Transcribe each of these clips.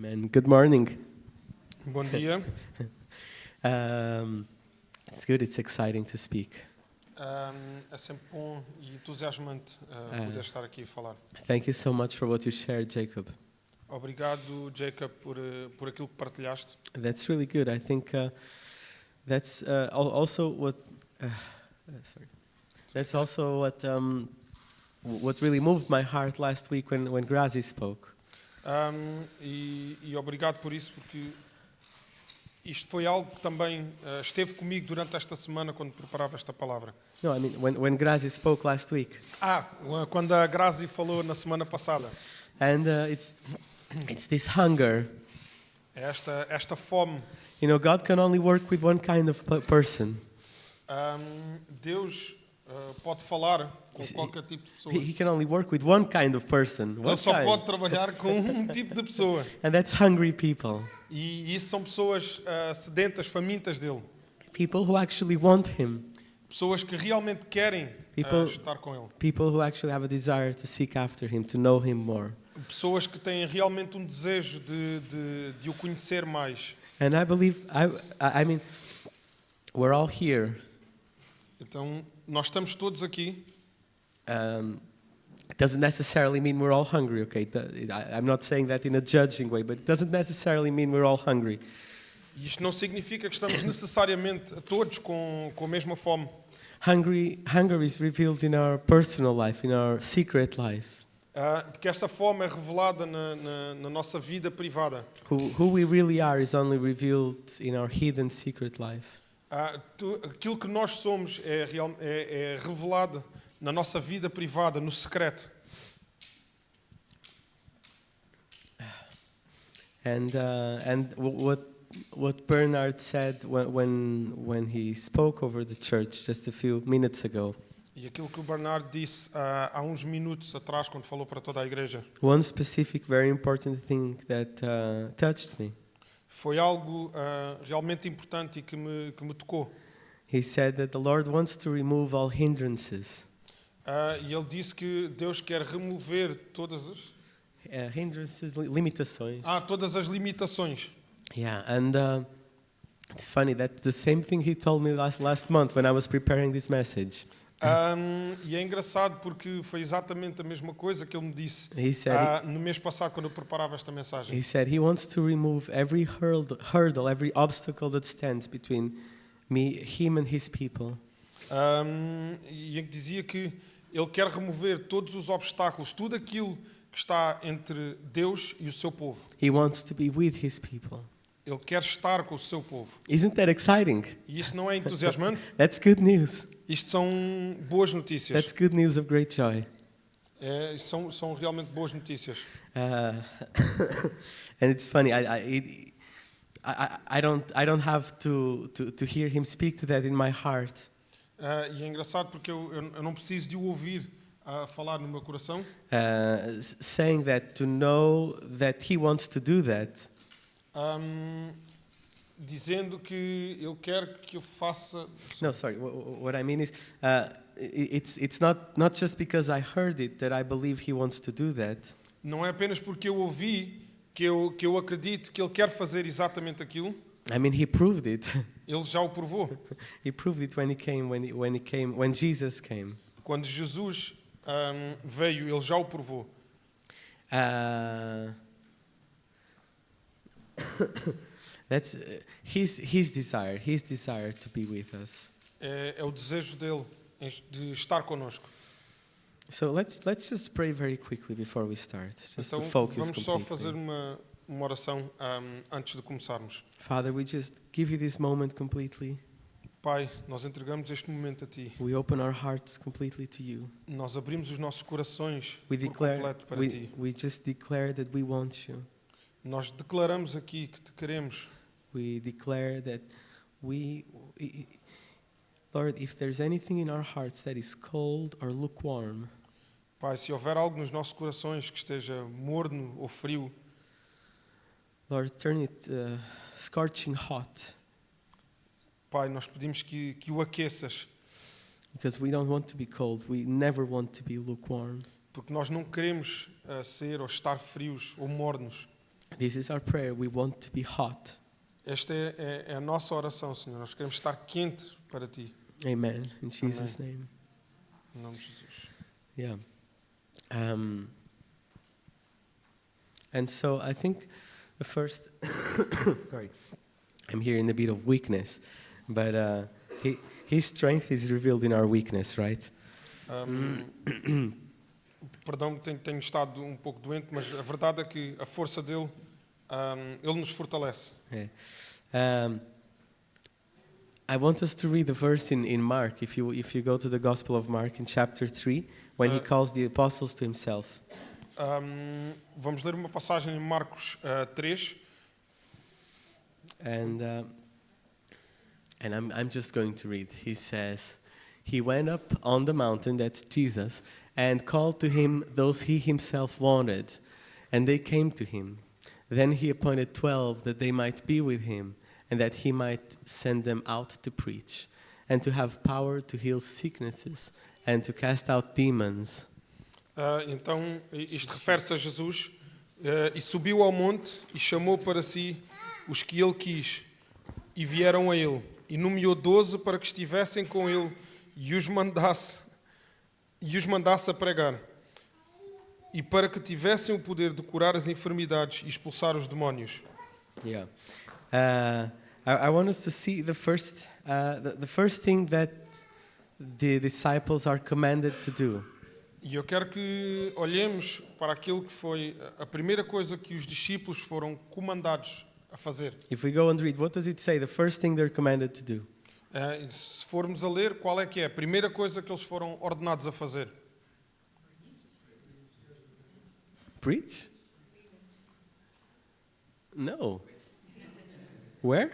Man, good morning. Bom dia. It's good, it's exciting to speak. É sempre bom e entusiasmante poder estar aqui e falar. Thank you so much for what you shared, Jacob. Obrigado, Jacob, por aquilo que partilhaste. That's really good. I think that's also what. Sorry. That's also what really moved my heart last week when Grazi spoke. E obrigado por isso, porque isto foi algo que também esteve comigo durante esta semana quando preparava esta palavra. No, I mean when Grazi spoke last week. Quando a Grazi falou na semana passada. And it's this hunger. Esta fome. You know, God can only work with one kind of person. Deus pode falar com qualquer tipo de pessoa. He can only work with one kind of person. Ele só pode trabalhar com tipo de pessoa. And that's hungry people. E isso são pessoas sedentas, famintas dele. People who actually want him. Pessoas que realmente querem estar com ele. People who actually have a desire to seek after him, to know him more. Pessoas que têm realmente um desejo de o conhecer mais. And I believe, I mean, we're all here. Então, nós estamos todos aqui. It doesn't necessarily mean we're all hungry, okay? I'm not saying that in a judging way, but it doesn't necessarily mean we're all hungry. Isto não significa que estamos necessariamente todos com a mesma fome. Hunger is revealed in our personal life, in our secret life. Porque esta fome é revelada na nossa vida privada. Who we really are is only revealed in our hidden secret life. Aquilo que nós somos é revelado na nossa vida privada, no secreto. And what Bernard said when he spoke over the church just a few minutes ago. E aquilo que o Bernard disse há uns minutos atrás quando falou para toda a igreja. One specific very important thing that touched me. Foi algo realmente importante e que me tocou. He said that the Lord wants to remove all hindrances. E ele disse que Deus quer remover todas as hindrances, limitações. Todas as limitações. Yeah, and it's funny that the same thing he told me last month when I was preparing this message. E é engraçado porque foi exatamente a mesma coisa que ele me disse no mês passado quando eu preparava esta mensagem. He said he wants to remove every hurdle, every obstacle that stands between him and his people. E ele dizia que ele quer remover todos os obstáculos, tudo aquilo que está entre Deus e o seu povo. He wants to be with his people. Ele quer estar com o seu povo. Isn't that exciting? E isso não é entusiasmante? That's good news. Isto são boas notícias. That's good news of great joy. São realmente boas notícias. And it's funny. I don't have to hear him speak to that in my heart. E é engraçado porque eu não preciso de o ouvir falar no meu coração. Saying that to know that he wants to do that. Dizendo que ele quer que eu faça. No, sorry. What I mean is, it's not just because I heard it that I believe he wants to do that. Não é apenas porque eu ouvi que eu acredito que ele quer fazer exatamente aquilo. I mean, he proved it. Ele já o provou. He proved it when Jesus came. Quando Jesus veio, ele já o provou. That's his desire to be with us. É o desejo dele de estar conosco. So let's just pray very quickly before we start. Just Então, to focus vamos só completely. fazer uma oração antes de começarmos. Father, we just give you this moment completely. Pai, nós entregamos este momento a Ti. We open our hearts completely to you. Nós abrimos os nossos corações We por completo para Ti. we just declare that we want you. Nós declaramos aqui que Te queremos. We declare that Lord, if there's anything in our hearts that is cold or lukewarm, Pai, se houver algo nos nossos corações que esteja morno ou frio, Lord, turn it scorching hot. Pai, nós pedimos que o aqueças. Because we don't want to be cold. We never want to be lukewarm. Porque nós não queremos ser ou estar frios ou mornos. This is our prayer. We want to be hot. Esta é a nossa oração, Senhor. Nós queremos estar quente para Ti. Amen. In Jesus' name. Em nome de Jesus. Yeah. And so I think the first, sorry, I'm here in a bit of weakness, but His strength is revealed in our weakness, right? Perdão, tenho estado um pouco doente, mas a verdade é que a força dele, ele nos fortalece. Yeah. I want us to read the verse in Mark. If you go to the Gospel of Mark in chapter 3, when he calls the apostles to himself. Vamos ler uma passagem em Marcos 3. And I'm just going to read. He says, he went up on the mountain, that's Jesus, and called to him those he himself wanted, and they came to him. Then he appointed 12 that they might be with him, and that he might send them out to preach, and to have power to heal sicknesses, and to cast out demons. Então, isto refere-se a Jesus, e subiu ao monte e chamou para si os que ele quis, e vieram a ele, e nomeou 12 para que estivessem com ele, e os mandasse a pregar, e para que tivessem o poder de curar as enfermidades e expulsar os demónios. Yeah. I want us to see the first thing that the disciples are commanded to do. E eu quero que olhemos para aquilo que foi a primeira coisa que os discípulos foram comandados a fazer. If we go and read, what does it say? The first thing they're commanded to do. Se formos a ler, qual é que é a primeira coisa que eles foram ordenados a fazer? Preach? No. Where?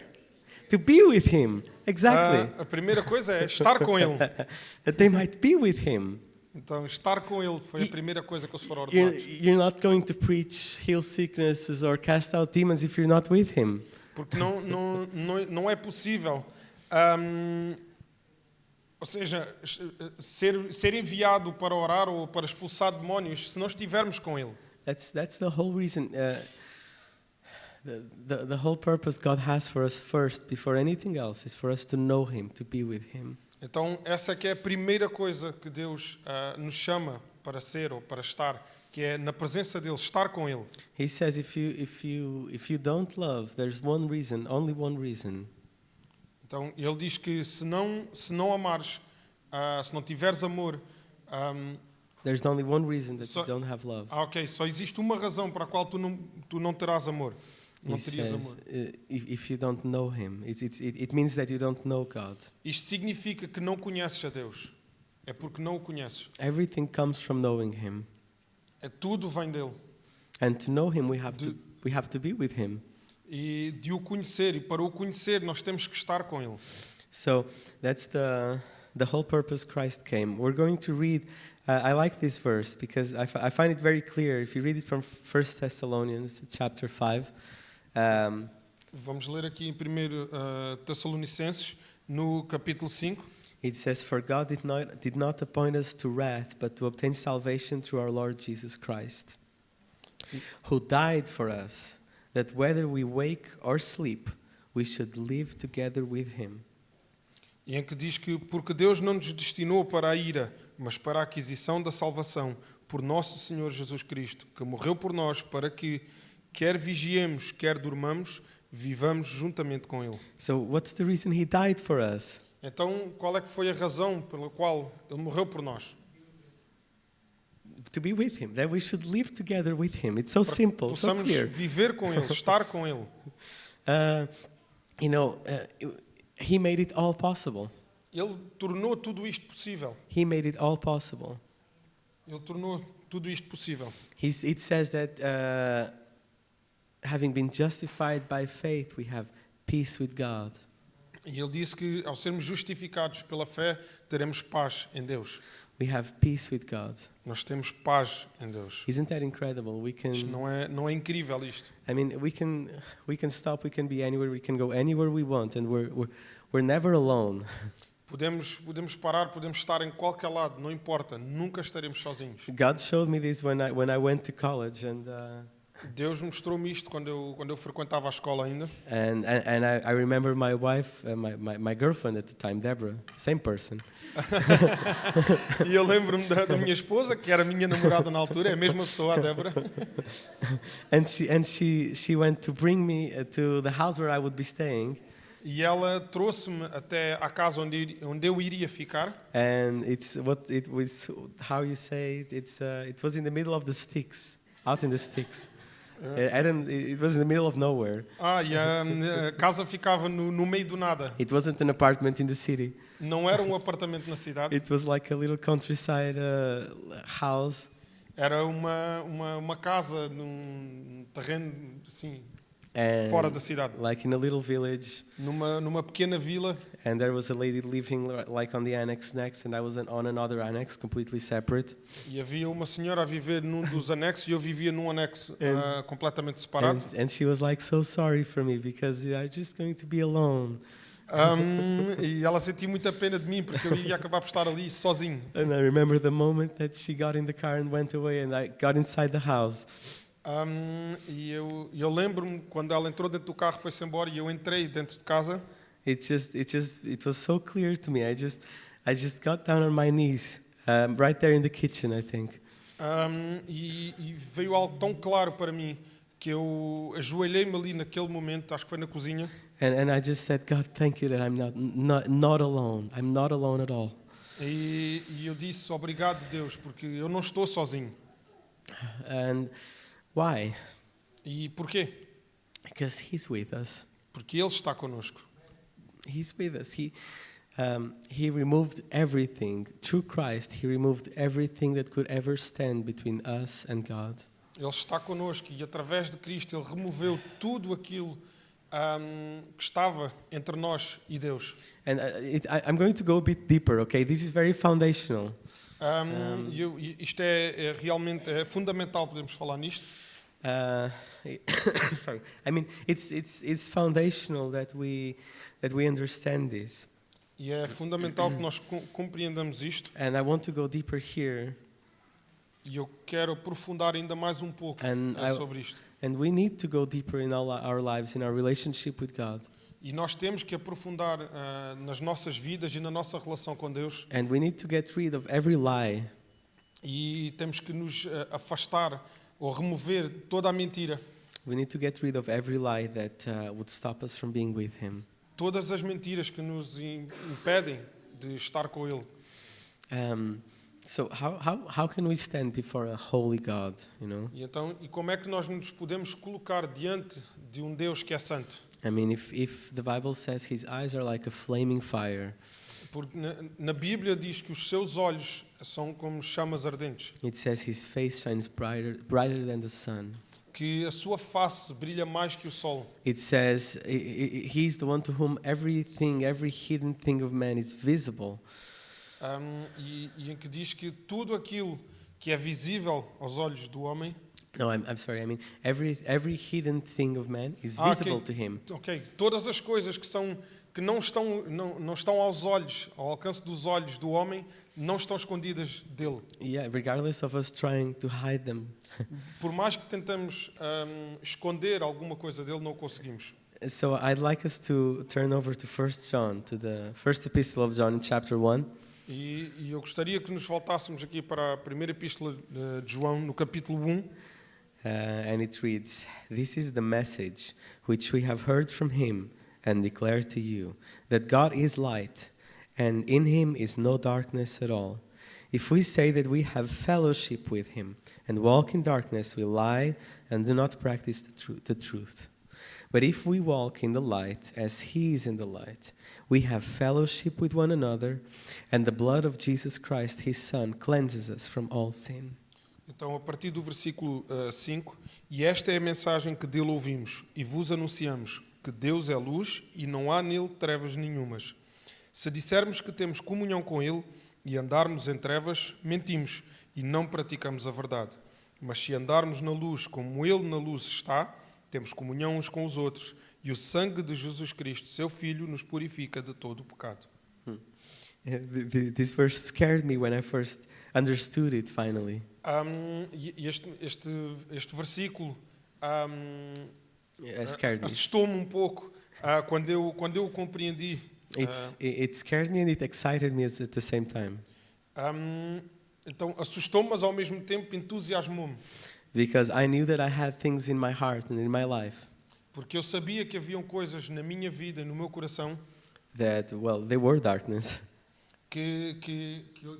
To be with him. Exactly. A primeira coisa é estar com ele. That they might be with him. Então, estar com ele foi a primeira coisa que eles foram ordenados. You're not going to preach, heal sicknesses or cast out demons if you're not with him. Porque não é possível, ou seja, ser enviado para orar ou para expulsar demónios se não estivermos com ele. That's the whole reason. The whole purpose God has for us first, before anything else, is for us to know Him, to be with Him. Então, essa que é a primeira coisa que Deus nos chama para ser ou para estar, que é na presença dele, estar com ele. He says, if you don't love, there's one reason, only one reason. Então, ele diz que se não amares, se não tiveres amor, There's only one reason that you don't have love. Ok, só existe uma razão para a qual tu não terás amor. Não He terias says, amor. if you don't know Him, it means that you don't know God. Isto significa que não conheces a Deus. É porque não o conheces. Everything comes from knowing Him, Tudo vem dele. and to know Him, we have to be with Him. E de o conhecer, e para o conhecer, nós temos que estar com ele. So that's the whole purpose Christ came. We're going to read. I like this verse because I find it very clear. If you read it from 1 Thessalonians chapter 5. Vamos ler aqui em 1 Tessalonicenses, no capítulo 5. It says, "For God did not appoint us to wrath, but to obtain salvation through our Lord Jesus Christ, who died for us, that whether we wake or sleep, we should live together with Him." E em que diz que, porque Deus não nos destinou para a ira, mas para a aquisição da salvação, por nosso Senhor Jesus Cristo, que morreu por nós, para que, quer vigiemos, quer dormamos, vivamos juntamente com Ele. So what's the reason He died for us? Então, qual é que foi a razão pela qual Ele morreu por nós? To be with Him, that we should live together with Him. It's so simple, so Possamos clear. viver com Ele, estar com Ele. He made it all possible. Ele tornou tudo isto possível. He made it all possible. Ele tornou tudo isto possível. It says that having been justified by faith, we have peace with God. E ele disse que, ao sermos justificados pela fé, teremos paz em Deus. We have peace with God. Nós temos paz em Deus. Isn't that incredible? Isto não é incrível isto? I mean, we can stop. We can be anywhere. We can go anywhere we want, and we're never alone. Podemos parar, podemos estar em qualquer lado, não importa, nunca estaremos sozinhos. God showed me this when I went to college, and Deus mostrou-me isto quando eu frequentava a escola ainda. And I remember my wife, my girlfriend at the time, Deborah, same person. E eu lembro-me da minha esposa, que era minha namorada na altura, é a mesma pessoa, a Débora. And she went to bring me to the house where I would be staying. E ela trouxe-me até à casa onde eu iria ficar. And it was how you say it. It was in the middle of the sticks, out in the sticks. It was in the middle of nowhere. E a casa ficava no meio do nada. It wasn't an apartment in the city. Não era um apartamento na cidade. It was like a little countryside house. Era uma casa num terreno assim, And fora da cidade. like in a little village. Numa pequena vila. And there was a lady living like on the annex next, and I was on another annex, completely separate. E havia uma senhora a viver num dos anexos e eu vivia num anexo completamente separado. And she was like so sorry for me because I'm just going to be alone. E ela sentia muita pena de mim porque eu ia acabar por estar ali sozinho. And I remember the moment that she got in the car and went away, and I got inside the house. E eu lembro-me quando ela entrou dentro do carro, foi-se embora e eu entrei dentro de casa. It was so clear to me. I just got down on my knees, right there in the kitchen, I think. E veio algo tão claro para mim que eu ajoelhei-me ali naquele momento, acho que foi na cozinha. And I just said, God, thank you that I'm not alone. I'm not alone at all. E eu disse, obrigado Deus, porque eu não estou sozinho. And why? E porquê? Because He's with us. Porque Ele está connosco. He's with us. He removed everything. Through Christ, He removed everything that could ever stand between us and God. Ele está connosco e através de Cristo Ele removeu tudo aquilo que estava entre nós e Deus. And I'm going to go a bit deeper, okay? This is very foundational. Isto é realmente fundamental, podemos falar nisto. Sorry. I mean, it's foundational that we understand this. E é fundamental que nós compreendamos isto. And I want to go deeper here. E eu quero aprofundar ainda mais um pouco sobre isto. And we need to go deeper in our lives, in our relationship with God. E nós temos que aprofundar nas nossas vidas e na nossa relação com Deus. And we need to get rid of every lie. E temos que nos afastar ou remover toda a mentira. We need to get rid of every lie that would stop us from being with Him. Todas as mentiras que nos impedem de estar com Ele. So how can we stand before a holy God, you know? E como é que nós nos podemos colocar diante de um Deus que é santo? I mean, if the Bible says His eyes are like a flaming fire, Porque na Bíblia diz que os seus olhos são como chamas ardentes, it says His face shines brighter than the sun. que a sua face brilha mais que o sol. It says He's the one to whom every hidden thing of man is visible. E em que diz que tudo aquilo que é visível aos olhos do homem. No, I'm sorry. I mean, every hidden thing of man is visible to Him. Ok. Todas as coisas que não estão aos olhos, ao alcance dos olhos do homem, não estão escondidas dele. Yeah, regardless of us trying to hide them. Por mais que tentamos esconder alguma coisa dele, não o conseguimos. So I'd like us to turn over to 1 John, to the first epistle of John, in chapter 1. E eu gostaria que nos voltássemos aqui para a primeira epístola de João, no capítulo 1. And it reads, "This is the message which we have heard from Him and declare to you, that God is light, and in Him is no darkness at all. If we say that we have fellowship with Him and walk in darkness, we lie and do not practice the truth. But if we walk in the light, as He is in the light, we have fellowship with one another, and the blood of Jesus Christ, His Son, cleanses us from all sin." Então, a partir do versículo 5, e esta é a mensagem que dele ouvimos e vos anunciamos, que Deus é luz e não há nele trevas nenhumas. Se dissermos que temos comunhão com Ele e andarmos em trevas, mentimos e não praticamos a verdade. Mas se andarmos na luz como Ele na luz está, temos comunhão uns com os outros, e o sangue de Jesus Cristo, seu Filho, nos purifica de todo o pecado. This verse scared me when I first understood it finally. Este versículo scared me. assustou-me um pouco quando eu o compreendi. It scared me and it excited me at the same time. Então assustou-me, mas ao mesmo tempo entusiasmou-me. Because I knew that I had things in my heart and in my life Porque eu sabia que haviam coisas na minha vida e no meu coração that, well, they were darkness. que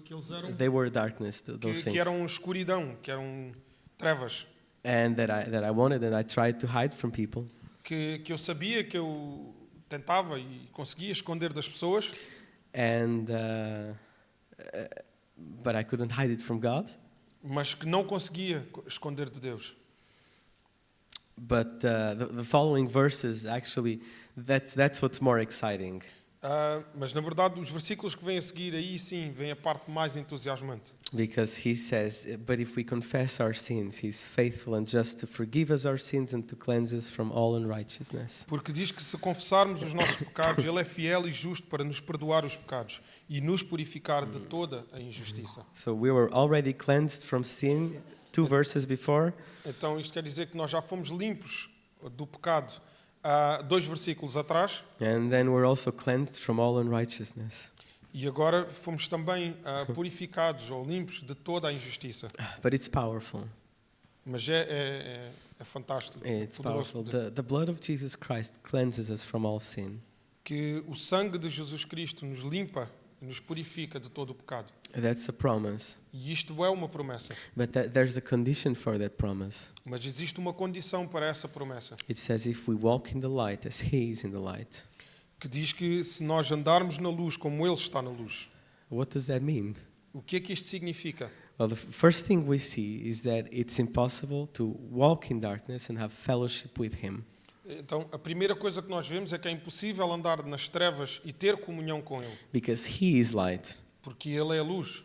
eles eram, They were darkness, those que things. eram escuridão, que eram trevas. And that I wanted and I tried to hide from people. Que eu sabia que eu tentava e conseguia esconder das pessoas, And, but I couldn't hide it from God. mas que não conseguia esconder de Deus. But the following verses, actually, that's what's more exciting. Mas na verdade os versículos que vêm a seguir, aí sim, vem a parte mais entusiasmante. Because he says, but if we confess our sins, he's faithful and just to forgive us our sins and to cleanse us from all unrighteousness. Porque diz que se confessarmos os nossos pecados, Ele é fiel e justo para nos perdoar os pecados e nos purificar de toda a injustiça. So we were already cleansed from sin 2 verses before. Então isto quer dizer que nós já fomos limpos do pecado 2 versículos atrás, And then we're also cleansed from all unrighteousness. e agora fomos também purificados ou limpos de toda a injustiça. But it's powerful. Mas é fantástico. It's poderoso powerful. poder. The blood of Jesus Christ cleanses us from all sin. Que o sangue de Jesus Cristo nos limpa e nos purifica de todo o pecado. That's a promise. E isto é uma promessa. But there's a condition for that promise. Mas existe uma condição para essa promessa. It says if we walk in the light as he is in the light. Que diz que se nós andarmos na luz como Ele está na luz. What does that mean? O que é que isto significa? Well, the first thing we see is that it's impossible to walk in darkness and have fellowship with him. Então, a primeira coisa que nós vemos é que é impossível andar nas trevas e ter comunhão com Ele. Because he is light. Porque Ele é a luz.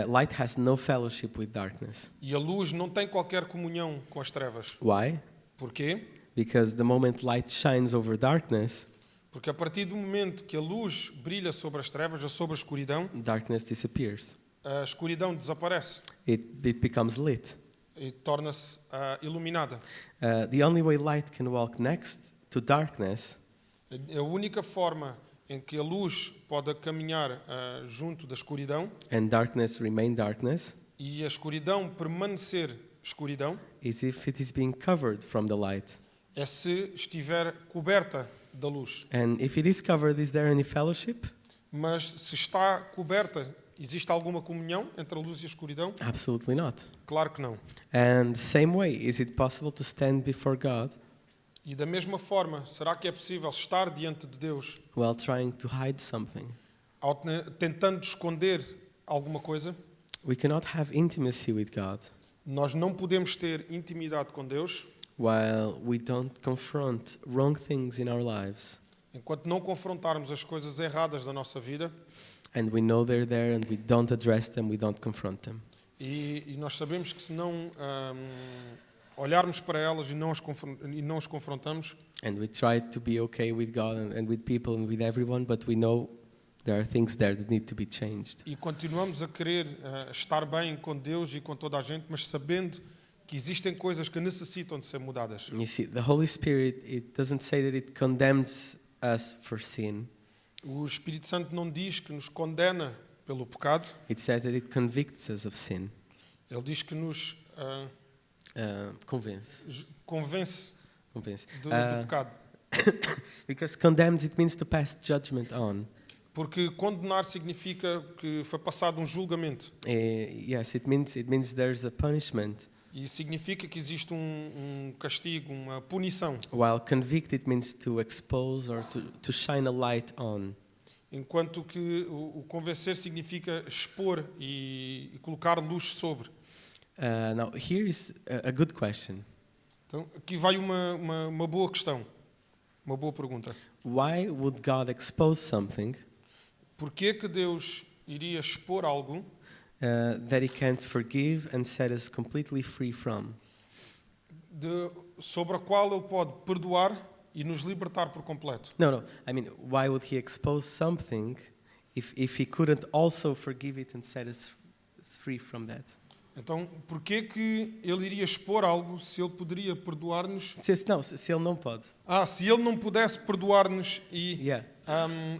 Light has no fellowship with darkness. E a luz não tem qualquer comunhão com as trevas. Why? Porquê? Because the moment light shines over darkness, Porque a partir do momento que a luz brilha sobre as trevas ou sobre a darkness disappears. escuridão desaparece It becomes lit. e torna-se iluminada. The only way light can walk next to darkness A única forma em que a luz pode caminhar junto da escuridão and darkness remain darkness e a escuridão permanecer escuridão is if it is being covered from the light. é se estiver coberta da luz. And if it is covered, is there any fellowship? Mas se está coberta, existe alguma comunhão entre a luz e a escuridão? Absolutely not. Claro que não. And the same way, is it possible to stand before God E da mesma forma, será que é possível estar diante de Deus while trying to hide something? tentando esconder alguma coisa? We cannot have intimacy with God Nós não podemos ter intimidade com Deus while we don't confront wrong things in our lives. enquanto não confrontarmos as coisas erradas da nossa vida. And we know they're there and we don't address them, we don't confront them. E nós sabemos que se não olharmos para elas e não as confrontamos, And we try to be okay with God and with people and with everyone, but we know there are things there that need to be changed. e continuamos a querer estar bem com Deus e com toda a gente, mas sabendo que existem coisas que necessitam de ser mudadas. You see, the Holy Spirit, it doesn't say that it condemns us for sin. O Espírito Santo não diz que nos condena pelo pecado, It says that it convicts us of sin. ele diz que nos Convince. convence do Uh, pecado. Because condemned, it means to pass judgment on. Porque condenar significa que foi passado um julgamento. Yes, it means there's a punishment. E significa que existe um castigo, uma punição. While convict, it means to expose or to shine a light on. Enquanto que o convencer significa expor e colocar luz sobre. Now, here's a good question. Então, aqui vai uma boa questão, uma boa pergunta. Why would God expose something Porquê que Deus iria expor algo that He can't forgive and set us completely free from? sobre a qual Ele pode perdoar e nos libertar por completo? No. I mean, why would He expose something if He couldn't also forgive it and set us free from that? Então, porquê que ele iria expor algo se ele poderia perdoar-nos? Se ele não pode. Se ele não pudesse perdoar-nos e Yeah.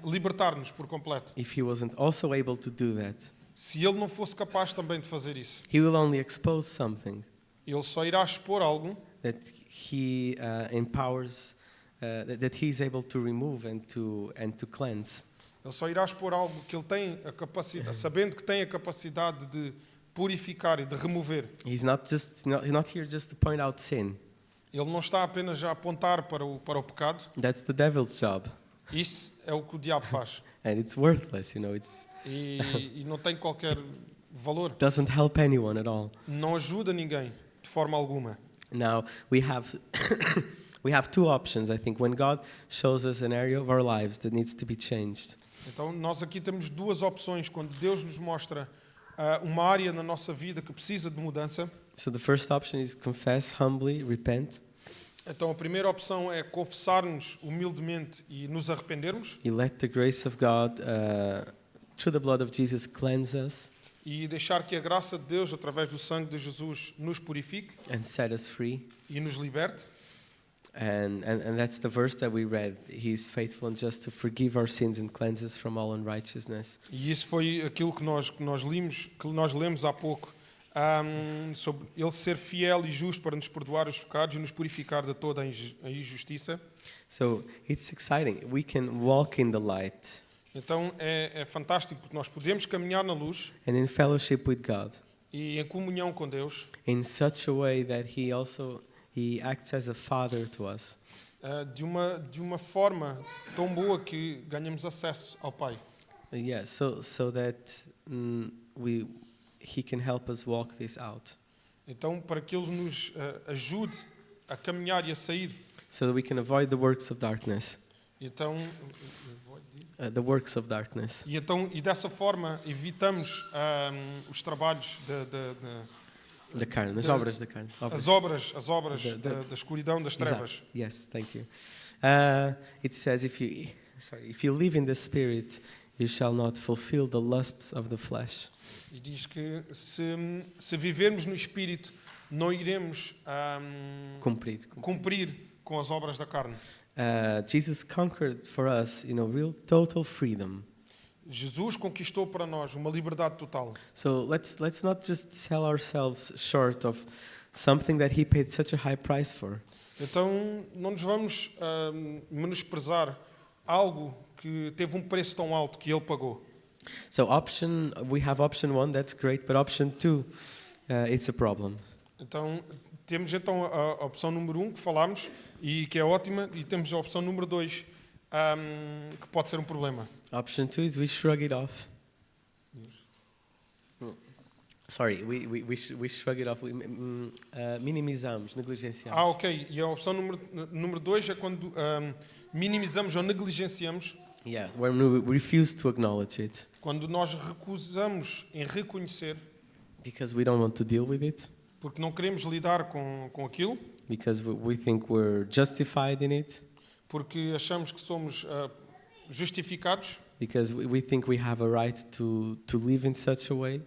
libertar-nos por completo. If he wasn't also able to do that, Se ele não fosse capaz também de fazer isso, he will only expose something ele só irá expor algo that he empowers, that he is able to remove and to cleanse. Ele só irá expor algo que ele tem a capacidade, sabendo que tem a capacidade de purificar e de remover. He's not here just to point out sin. Ele não está apenas a apontar para o pecado. That's the devil's job, Isso é o que o diabo faz. and it's worthless. E não tem qualquer valor. Doesn't help anyone at all. Não ajuda ninguém, de forma alguma. Now we have we have two options. I think when God shows us an area of our lives that needs to be changed. Então, nós aqui temos duas opções. Quando Deus nos mostra uma área na nossa vida que precisa de mudança, So the first option is confess humbly, repent. então a primeira opção é confessar-nos humildemente e nos arrependermos You let the grace of God, through the blood of Jesus, cleanse us e deixar que a graça de Deus, através do sangue de Jesus, nos purifique and set us free. e nos liberte. And that's the verse that we read. He is faithful and just to forgive our sins and cleanse us from all unrighteousness. E isso foi aquilo que nós lemos há pouco, sobre Ele ser fiel e justo para nos perdoar os pecados e nos purificar de toda a injustiça. So it's exciting. We can walk in the light Então é fantástico porque nós podemos caminhar na luz and in fellowship with God e em comunhão com Deus in such a way that He acts as a father to us. de uma forma tão boa que ganhamos acesso ao Pai. Yeah, so that He can help us walk this out, Então, para que Ele nos ajude a caminhar e a sair. so that we can avoid the works of darkness. Então, The works of darkness. e dessa forma evitamos os trabalhos Da carne, as obras da carne. as obras da escuridão, das Exato. trevas. Yes, thank you. It says, if you live in the Spirit, you shall not fulfill the lusts of the flesh. E diz que se vivermos no Espírito, não iremos Cumprir. cumprir com as obras da carne. Jesus conquered for us, real total freedom. Jesus conquistou para nós uma liberdade total. So let's not just sell ourselves short of something that He paid such a high price for. Então, não nos vamos menosprezar algo que teve um preço tão alto que Ele pagou. So we have option 1, that's great, but option 2, it's a problem. Então, temos então a opção número 1 que falámos e que é ótima, e temos a opção número 2 que pode ser um problema. Option 2 is we shrug it off. Sorry, we shrug it off. Minimizamos, negligenciamos. Ok. E a opção número 2 é quando minimizamos ou negligenciamos, Yeah, when we refuse to acknowledge it quando nós recusamos em reconhecer, because we don't want to deal with it, porque não queremos lidar com aquilo, because we think we're justified in it, porque achamos que somos justificados, because we think we have a right to live in such a way.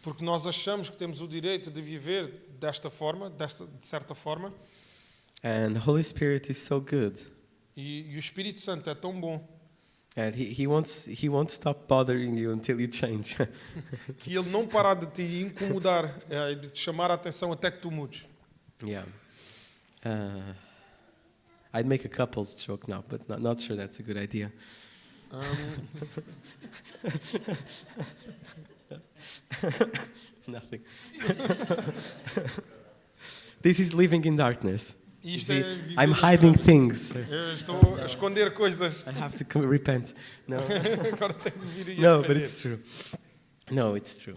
porque nós achamos que temos o direito de viver desta forma, de certa forma, And the Holy Spirit is so good. e o Espírito Santo é tão bom And he won't stop bothering you until you change. que Ele não parar de te incomodar e de te chamar a atenção até que tu mudes. Yeah. I'd make a couples joke now, but not sure that's a good idea. Nothing. This is living in darkness. You Isto see, é viver I'm nas hiding trevas. things. Eu estou a esconder coisas. I have to repent. No, Agora tenho de vir e no, but arrepender. it's true. No, it's true.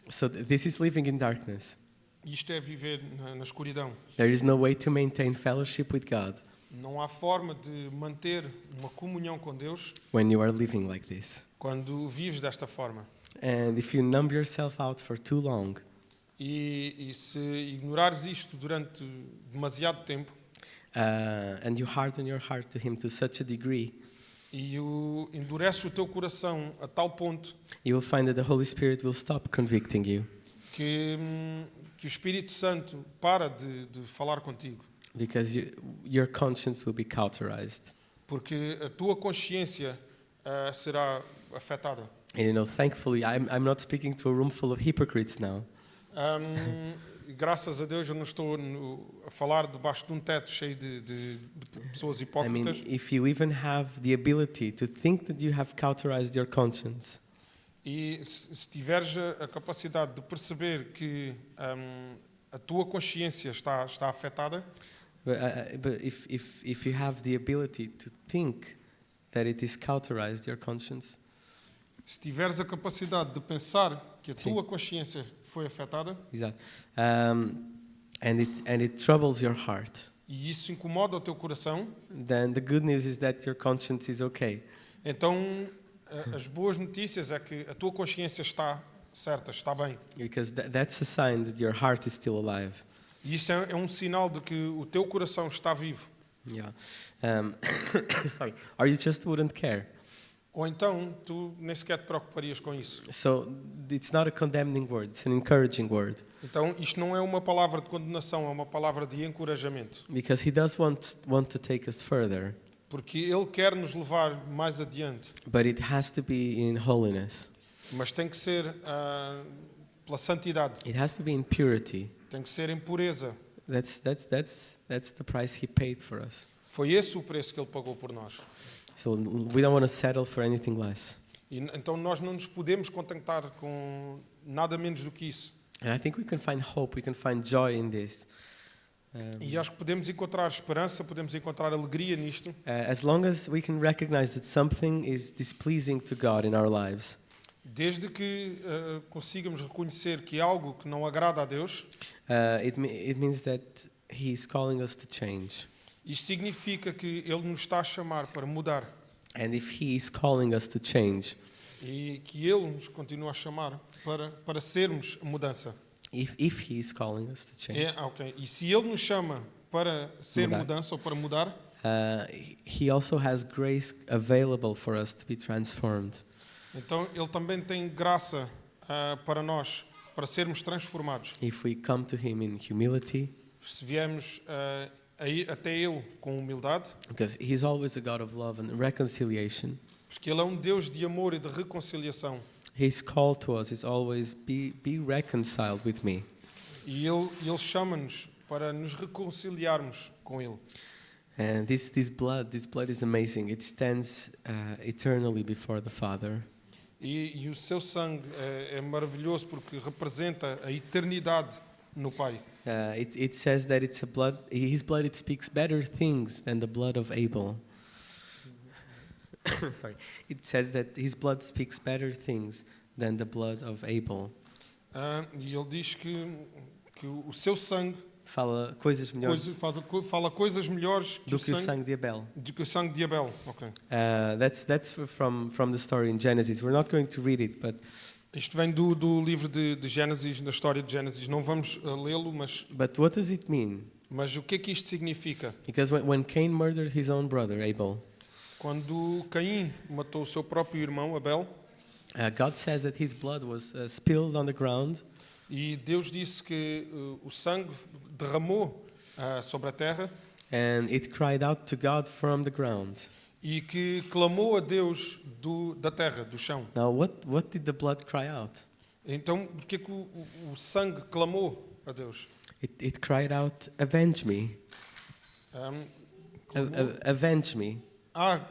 So this is living in darkness. Isto é viver na escuridão. There is no way to maintain fellowship with God Não há forma de manter uma comunhão com Deus when you are living like this. quando vives desta forma. And if you numb yourself out for too long, E se ignorares isto durante demasiado tempo and you harden your heart to Him to such a degree, e endureces o teu coração a tal ponto, you will find that the Holy Spirit will stop convicting you. que o Espírito Santo para de falar contigo. because your conscience will be cauterized. Porque a tua consciência será afetada. And thankfully, I'm not speaking to a room full of hypocrites now. Graças a Deus eu não estou a falar debaixo de um teto cheio de pessoas I mean, hipócritas. if you even have the ability to think that you have cauterized your conscience, E se tiveres a capacidade de perceber que a tua consciência está afetada, but if you have the ability to think that it is cauterized, your conscience, se tiveres a capacidade de pensar que a Sim. tua consciência foi afetada, exato, and it troubles your heart, e isso incomoda o teu coração, then the good news is that your conscience is okay. então as boas notícias é que a tua consciência está certa, está bem. Because that's a sign that your heart is still alive. E isso é um sinal de que o teu coração está vivo. Yeah. Sorry. Or you just wouldn't care. Ou então tu nem sequer te preocuparias com isso. So it's not a condemning word, it's an encouraging word. Então isto não é uma palavra de condenação, é uma palavra de encorajamento. Because he does want to take us further, Porque Ele quer nos levar mais adiante. but it has to be in holiness. Mas tem que ser pela santidade. It has to be in purity. Tem que ser em pureza. That's the price he paid for us. Foi esse o preço que Ele pagou por nós. So we don't want to settle for anything less. E então nós não nos podemos contentar com nada menos do que isso. And I think we can find hope, we can find joy in this. E acho que podemos encontrar esperança, podemos encontrar alegria nisto. As long as we can recognize that something is displeasing to God in our lives. Desde que consigamos reconhecer que algo que não agrada a Deus, It means that he is calling us to change. isto significa que Ele nos está a chamar para mudar. And if he is calling us to change, E que Ele nos continua a chamar para sermos a mudança. if he is calling us to change, Ok. E se Ele nos chama para ser Mudar. mudança ou para mudar, he also has grace available for us to be transformed. então Ele também tem graça para nós, para sermos transformados. If we come to him in humility, Se viemos até Ele com humildade, because he's always a God of love and reconciliation. porque Ele é um Deus de amor e de reconciliação. His call to us is always be reconciled with me. E Ele chama-nos para nos reconciliarmos com Ele. And this blood is amazing. It stands eternally before the Father. E o seu sangue é maravilhoso porque representa a eternidade no Pai. It says that it's a blood. His blood it speaks better things than the blood of Abel. Sorry. It says that his blood speaks better things than the blood of Abel. E ele diz que o seu sangue Fala coisas melhores fala coisas melhores do que o sangue de Abel. do que o sangue de Abel. Okay. That's from the story in Genesis. We're not going to read it, but Isto vem do livro de Gênesis, da história de Gênesis. Não vamos lê-lo, mas what does it mean? o que é que isto significa? Because when Cain murdered his own brother Abel, Quando Caim matou o seu próprio irmão Abel, God says that his blood was spilled on the ground, e Deus disse que o sangue derramou sobre a terra and it cried out to God from the ground. e que clamou a Deus da terra, do chão. Now, what did the blood cry out? Então, por que o sangue clamou a Deus? It cried out, "Avenge me, avenge me,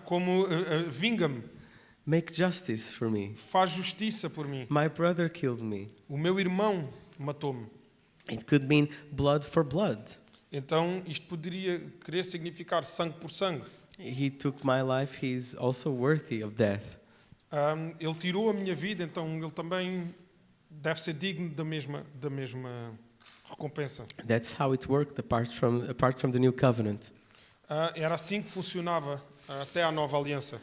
Como vinga-me, make justice for me. faz justiça por mim. My brother killed me." O meu irmão matou-me. It could mean blood for blood. Então, isto poderia querer significar sangue por sangue. He took my life, he's also worthy of death. Ele tirou a minha vida, então ele também deve ser digno da mesma recompensa. That's how it worked apart from the new covenant. Era assim que funcionava até à nova aliança.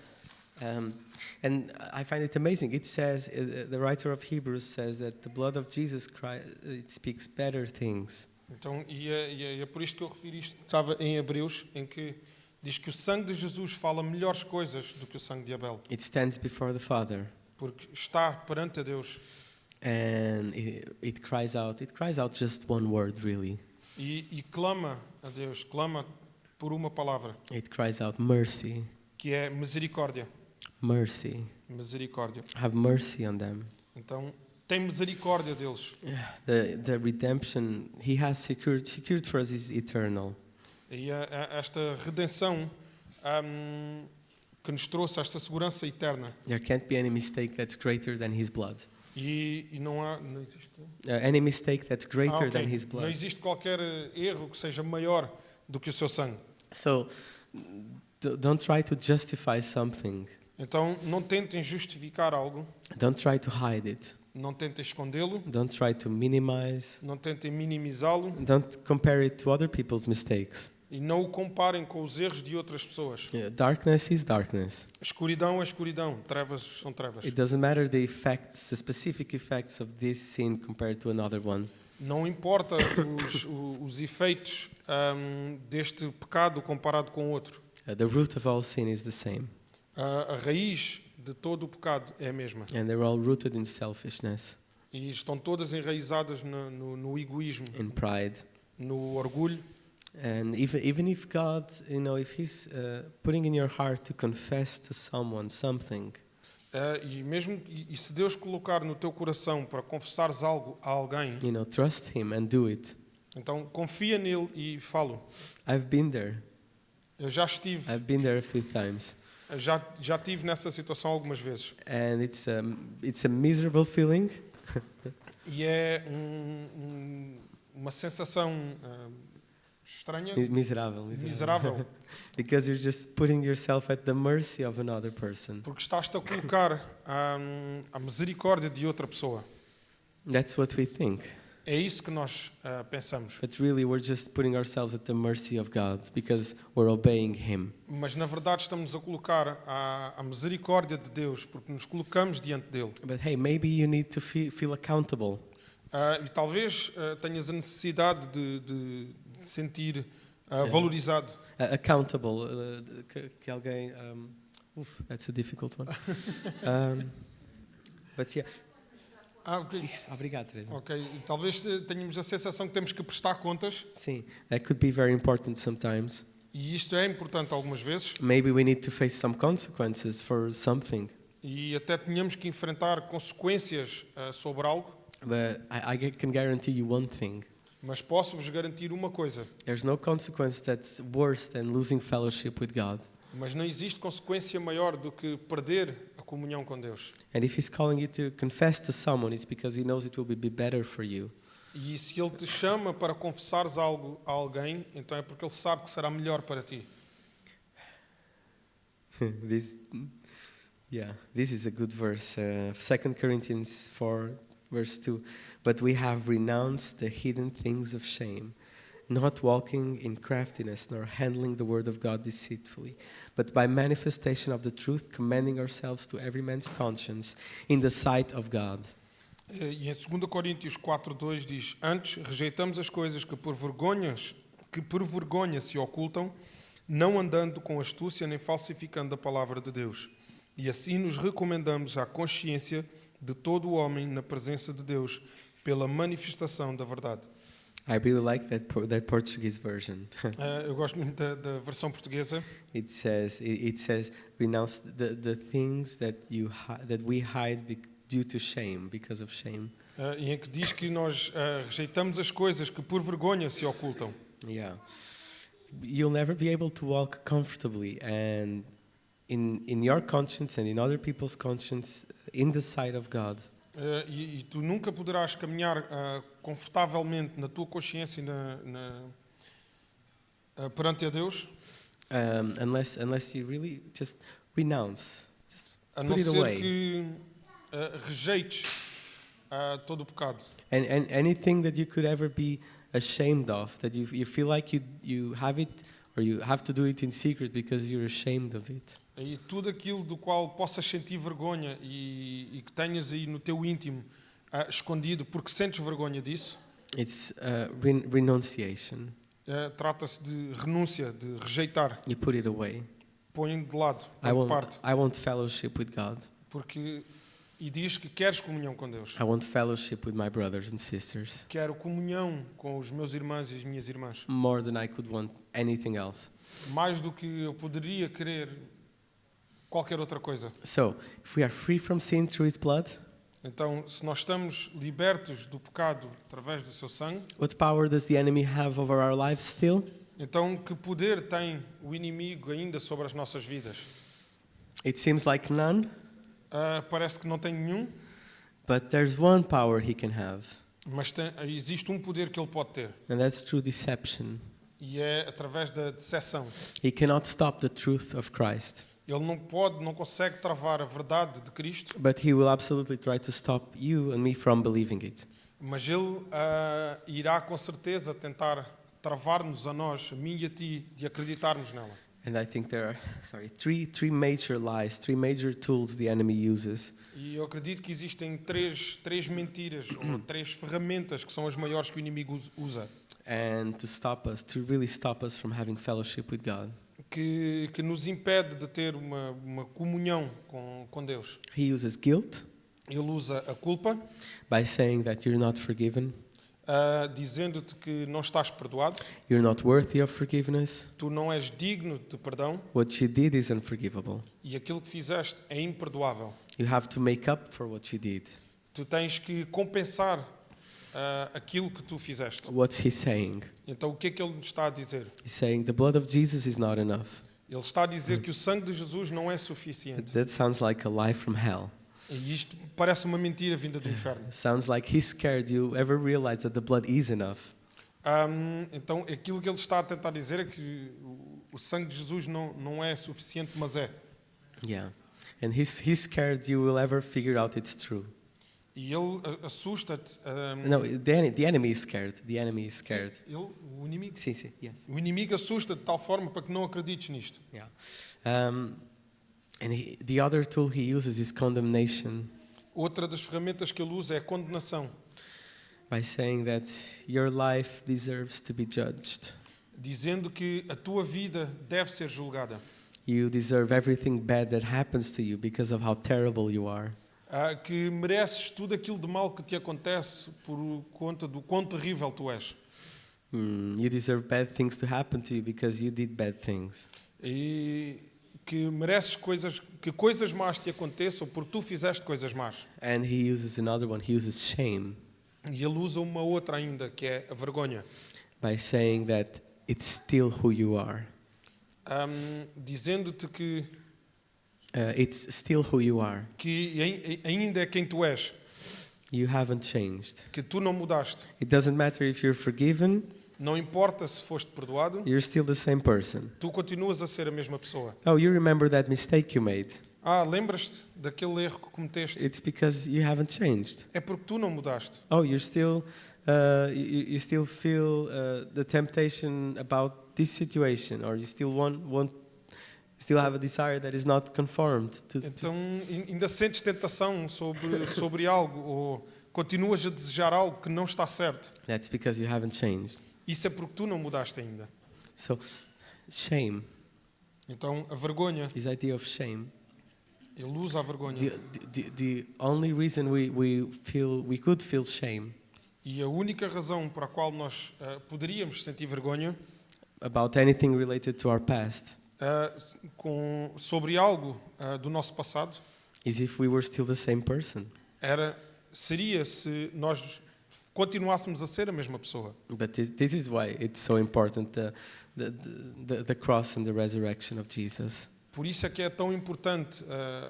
And I find it amazing. It says, the writer of Hebrews says that the blood of Jesus Christ, it speaks better things. Então, é por isto que eu refiro isto. Estava em Hebreus, em que diz que o sangue de Jesus fala melhores coisas do que o sangue de Abel. It stands before the Father. Porque está perante a Deus. and it cries out. It cries out just one word, really. E clama a Deus, clama por uma palavra, It cries out mercy, que é misericórdia. mercy. Misericórdia. Have mercy on them. Então, tem misericórdia deles. The redemption He has secured for us is eternal. E esta redenção que nos trouxe esta segurança eterna. There can't be any mistake that's greater than His blood. E não existe. Any mistake that's greater Ok. than His Não blood. existe qualquer erro que seja maior do que o seu sangue. So don't try to justify something. Então, não tentem justificar algo, Don't try to hide it. não tentem escondê-lo, Don't try to minimize. não tentem minimizá-lo Don't compare it to other people's mistakes. e não o comparem com os erros de outras pessoas. Darkness is darkness. Escuridão é escuridão, trevas são trevas. It doesn't matter the effects, the specific effects of this sin compared to another one. Não importa os efeitos deste pecado comparado com outro. The root of all sin is the same, A raiz de todo o pecado é a mesma. and they're all rooted in selfishness, E estão todas enraizadas no egoísmo, in pride. no orgulho. And even if God, if He's putting in your heart to confess to someone something, E se Deus colocar no teu coração para confessares algo a alguém, trust Him and do it. então confia nele e fala. I've been there. Eu já estive, I've been there a few times, já estive nessa situação algumas vezes. and it's a miserable feeling. E é uma sensação estranha, Miserável. miserável, Because you're just putting yourself at the mercy of another person. porque estás-te a colocar a misericórdia de outra pessoa. That's what we think. É isso que nós pensamos. But really, we're just putting ourselves at the mercy of God because we're obeying Him. Mas na verdade estamos a colocar a misericórdia de Deus porque nos colocamos diante dele. But hey, maybe you need to feel accountable. E talvez tenhas a necessidade de sentir valorizado. Accountable. Que alguém. That's a difficult one. But yeah. Ok. Isso, obrigado, Teresa. Ok. E talvez tenhamos a sensação que temos que prestar contas. Sim, that could be very important sometimes. E isto é importante algumas vezes. Maybe we need to face some consequences for something. E até tínhamos que enfrentar consequências sobre algo. But I can guarantee you one thing. Mas posso-vos garantir uma coisa. There's no consequence that's worse than losing fellowship with God. Mas não existe consequência maior do que perder a comunhão com Deus. And if He's calling you to confess to someone, it's because He knows it will be better for you. E se Ele te chama para confessares algo a alguém, então é porque Ele sabe que será melhor para ti. This is a good verse. 2 Corinthians 4, verse 2. But we have renounced the hidden things of shame, not walking in craftiness, nor handling the word of God deceitfully, but by manifestation of the truth, commending ourselves to every man's conscience in the sight of God. E em 2 Coríntios 4:2 diz: Antes rejeitamos as coisas que por vergonha se ocultam, não andando com astúcia nem falsificando a palavra de Deus. E assim nos recomendamos à consciência de todo o homem na presença de Deus pela manifestação da verdade. I really like that Portuguese version. Eu gosto muito da versão portuguesa. It says renounce the things that we hide due to shame, because of shame. E em que diz que nós rejeitamos as coisas que por vergonha se ocultam. Yeah. You'll never be able to walk comfortably and in your conscience and in other people's conscience in the sight of God. E tu nunca poderás caminhar confortavelmente na tua consciência perante a Deus, Unless you really just renounce, just a put não it ser away. que rejeites todo o pecado. And anything that you could ever be ashamed of, that you feel like you have it or you have to do it in secret because you're ashamed of it. E tudo aquilo do qual possas sentir vergonha e que tenhas aí no teu íntimo escondido porque sentes vergonha disso, It's renunciation. Trata-se de renúncia, de rejeitar. You put it away. Põe de lado, I põe de parte. want fellowship with God. Porque e diz que queres comunhão com Deus. I want fellowship with my brothers and sisters Quero comunhão com os meus irmãos e as minhas irmãs. more than I could want anything else. Mais do que eu poderia querer qualquer outra coisa. So, if we are free from sin through His blood, Então, se nós estamos libertos do pecado através do seu sangue, what power does the enemy have over our lives still? então que poder tem o inimigo ainda sobre as nossas vidas? It seems like none, Parece que não tem nenhum, but there's one power he can have, mas existe um poder que ele pode ter. and that's through deception. E é através da decepção. He cannot stop the truth of Christ, Ele não consegue travar a verdade de Cristo, but he will absolutely try to stop you and me from believing it. mas ele irá com certeza tentar travar-nos a nós, a mim e a ti, de acreditarmos nela. And I think there are three major lies, three major tools the enemy uses. E eu acredito que existem três mentiras ou três ferramentas que são as maiores que o inimigo usa, And to really stop us from having fellowship with God. que nos impede de ter uma comunhão com Deus. He uses guilt Ele usa a culpa, by saying that you're not forgiven, dizendo-te que não estás perdoado, you're not worthy of forgiveness, tu não és digno de perdão what you did is unforgivable. e aquilo que fizeste é imperdoável. You have to make up for what you did. Tu tens que compensar aquilo que tu fizeste. What's he saying? Então o que é que ele nos está a dizer? He's saying the blood of Jesus is not enough. Ele está a dizer que o sangue de Jesus não é suficiente. That sounds like a lie from hell. E isto parece uma mentira vinda do inferno. Sounds like he's scared you ever realize that the blood is enough. Então aquilo que ele está a tentar dizer é que o sangue de Jesus não é suficiente, mas é. Yeah. And he's scared you will ever figure out it's true. E ele assusta-te. No, the enemy is scared. The enemy is scared. O inimigo. Sim, sim, yes. O inimigo assusta de tal forma para que não acredites nisto. Yeah. And the other tool he uses is condemnation, Outra das ferramentas que ele usa é a condenação, by saying that your life deserves to be judged. dizendo que a tua vida deve ser julgada, You deserve everything bad that happens to you because of how terrible you are. que mereces tudo aquilo de mal que te acontece por conta do quão terrível tu és. You deserve bad things to happen to you because you did bad things. E que mereces que coisas más te aconteçam porque tu fizeste coisas más. And he uses another one. He uses shame, E ele usa uma outra ainda, que é a vergonha, by saying that it's still who you are. dizendo-te que It's still who you are. ainda é quem tu és, You haven't changed. que tu não mudaste. It doesn't matter if you're forgiven, Não importa se foste perdoado, you're still the same person. tu continuas a ser a mesma pessoa. Oh, you remember that mistake you made. Lembras-te daquele erro que cometeste? It's because you haven't changed. É porque tu não mudaste. Oh, you still feel the temptation about this situation, or you still still have a desire that is not conformed to. Então ainda sentes tentação sobre algo, ou continuas a desejar algo que não está certo. That's because you haven't changed. Isso é porque tu não mudaste ainda. So, shame, Então a vergonha, this idea of shame. ele usa a vergonha. The only reason we could feel shame E a única razão para a qual nós poderíamos sentir vergonha about anything related to our past sobre algo do nosso passado is if we were still the same person. seria se nós continuássemos a ser a mesma pessoa. But this is why it's so important, the cross and the resurrection of Jesus. Por isso é que é tão importante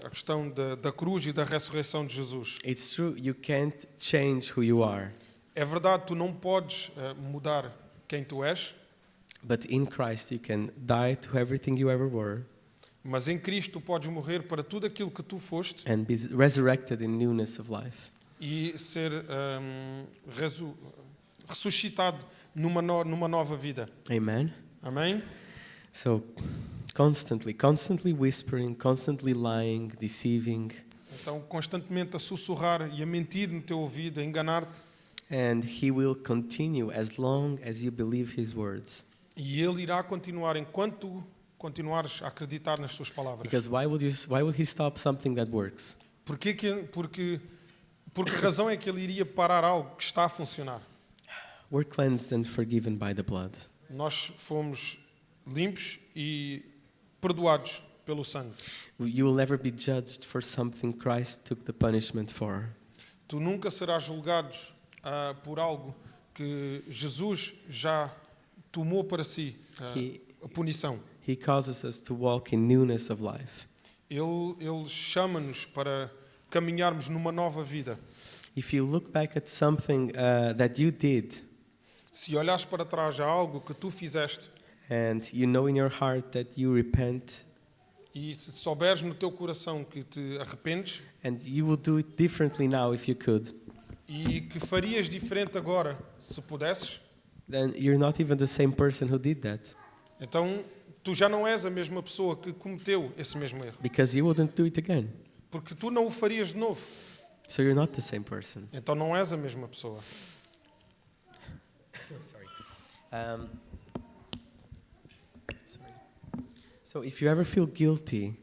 a questão da cruz e da ressurreição de Jesus. It's true, you can't change who you are, É verdade, tu não podes mudar quem tu és, but in Christ you can die to everything you ever were mas em Cristo tu podes morrer para tudo aquilo que tu foste and be resurrected in newness of life. e ser ressuscitado numa nova vida. Amen? Amém? So, constantly whispering, constantly lying, deceiving, Então, constantemente a sussurrar e a mentir no teu ouvido, a enganar-te, and he will continue as long as you believe his words. e ele irá continuar enquanto tu continuares a acreditar nas suas palavras. Because why would he stop something that works? Por que razão é que ele iria parar algo que está a funcionar? We're cleansed and forgiven by the blood. Nós fomos limpos e perdoados pelo sangue. You will never be judged for something Christ took the punishment for. Tu nunca serás julgado por algo que Jesus já tomou para si, a punição. He causes us to walk in newness of life. Ele chama-nos para caminharmos numa nova vida. If you look back at something that you did, Se olhares para trás a algo que tu fizeste and you know in your heart that you repent, e se souberes no teu coração que te arrependes and you will do it differently now if you could, e que farias diferente agora se pudesses, then you're not even the same person who did that, então tu já não és a mesma pessoa que cometeu esse mesmo erro. because you wouldn't do it again. Porque tu não o farias de novo. So you're not the same person. Então não és a mesma pessoa. Um, sorry. So if you ever feel guilty,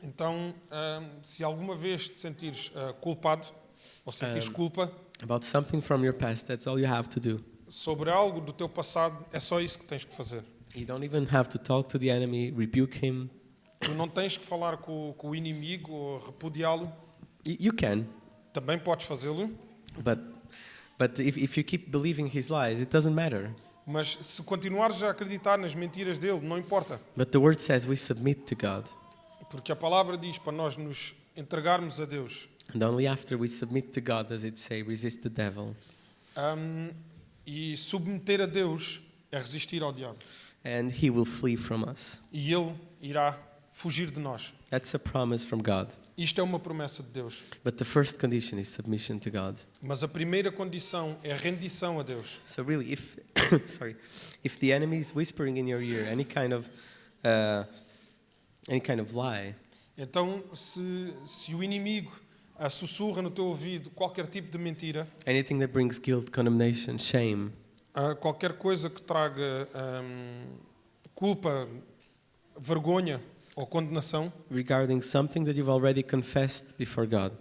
Então, se alguma vez te sentires culpado ou sentires culpa about something from your past, that's all you have to do. sobre algo do teu passado, é só isso que tens que fazer. You don't even have to talk to the enemy, rebuke him. Tu não tens que falar com o inimigo ou repudiá-lo. You can, Também podes fazê-lo. but if you keep believing his lies, it doesn't matter. Mas se continuares a acreditar nas mentiras dele, não importa. But the word says we submit to God. Porque a palavra diz para nós nos entregarmos a Deus. And only after we submit to God does it say resist the devil. E submeter a Deus é resistir ao diabo. And he will flee from us. E ele irá fugir de nós. That's a promise from God. Isto é uma promessa de Deus. But the first condition is submission to God. Mas a primeira condição é a rendição a Deus. So really, if the enemy is whispering in your ear any kind of lie, Então, se o inimigo sussurra no teu ouvido qualquer tipo de mentira, anything that brings guilt, condemnation, shame, qualquer coisa que traga culpa, vergonha ou condenação, regarding something that you've already confessed before God,